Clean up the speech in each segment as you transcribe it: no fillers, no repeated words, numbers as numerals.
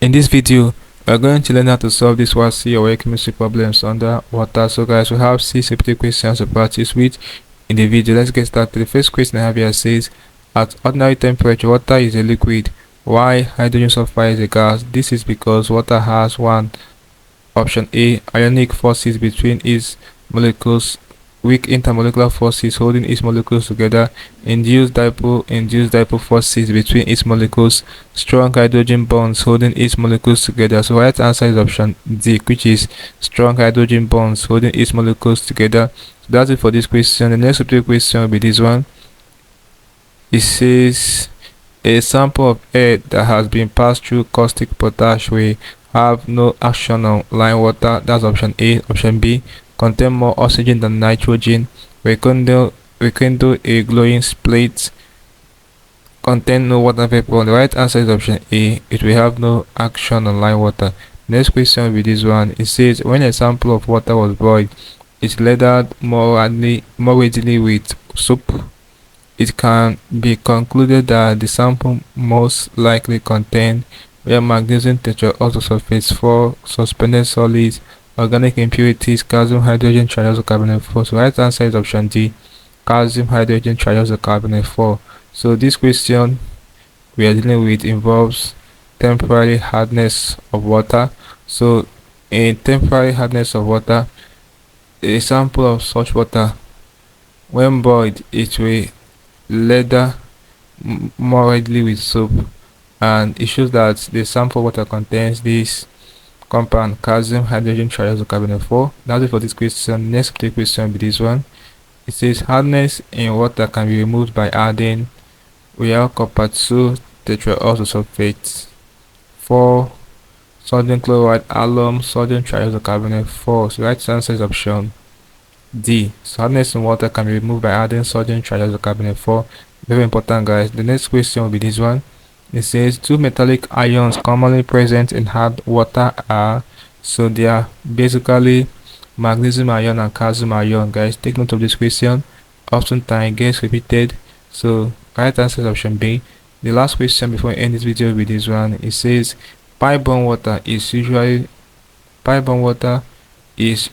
In this video, we are going to learn how to solve this WASSCE or chemistry problems under water. So guys, we have 6 simple questions to practice with in the video. Let's get started. The first question I have here says, at ordinary temperature, water is a liquid. Why hydrogen sulfide is a gas? This is because water has option A, ionic forces between its molecules, weak intermolecular forces holding its molecules together, induced dipole forces between its molecules, strong hydrogen bonds holding its molecules together. So right answer is option D, which is strong hydrogen bonds holding its molecules together. So that's it for this question. The next question will be this one. It says a sample of air that has been passed through caustic potash will have no action on lime water. That's option A. Option B, contain more oxygen than nitrogen. Rekindle a glowing plate. Contain no water vapor. The right answer is option A. It will have no action on lime water. Next question will be this one. It says when a sample of water was boiled, it lathered more readily with soap. It can be concluded that the sample most likely contained were magnesium tetraoxosulfate, 4 suspended solids, organic impurities, calcium hydrogen triazocarbonate 4. So right answer is option D, calcium hydrogen triazocarbonate 4. So this question we are dealing with involves temporary hardness of water. So in temporary hardness of water, a sample of such water, when boiled, it will lather more readily with soap, and it shows that the sample water contains this compound calcium hydrogen triazocarbonate 4. That's it for this question. Next question will be this one. It says hardness in water can be removed by adding real copper 2 tetraoxosulfate, 4 sodium chloride alum sodium triazocarbonate 4. So right answer is option D. So hardness in water can be removed by adding sodium triazocarbonate 4. Very important, guys. The next question will be this one. It says two metallic ions commonly present in hard water are, so they are basically magnesium ion and calcium ion. Guys, take note of this question. Oftentimes it gets repeated. So right answer is option B. The last question before I end this video will be this one. It says pipe-borne water is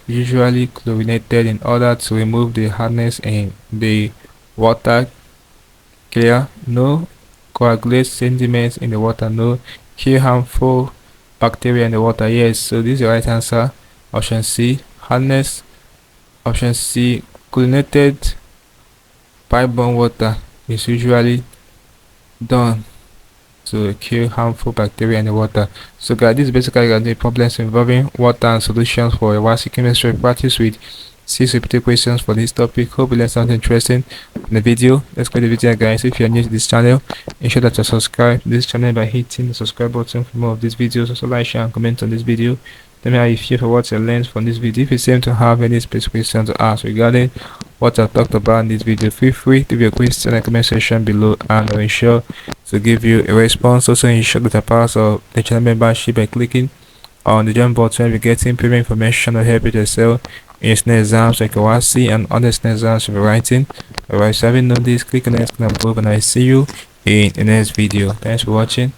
usually chlorinated in order to remove the hardness in the water. Clear? No. Coagulate sediments in the water. No. Kill harmful bacteria in the water. Yes. So this is the right answer. Option C, hardness. Option C, chlorinated pipe-borne water is usually done to kill harmful bacteria in the water. So guys, this is basically the problems involving water and solutions for a WASSCE chemistry practice with 6 repeated questions for this topic. Hope you learned something interesting in the video. Let's go to the video, guys. If you are new to this channel, ensure that you subscribe to this channel by hitting the subscribe button for more of these videos. Also like, share and comment on this video. Tell me how you feel for what you learned from this video. If you seem to have any specific questions to ask regarding what I talked about in this video, feel free to leave your question in the comment section below, and I'll ensure to give you a response. Also ensure that you're part of the channel membership by clicking on the join button. You'll be getting premium information to help you to excel in your SNE exams like WASSCE and other SNE exams you'll be writing. Alright, so having known this, click on the next above, and I see you in the next video. Thanks for watching.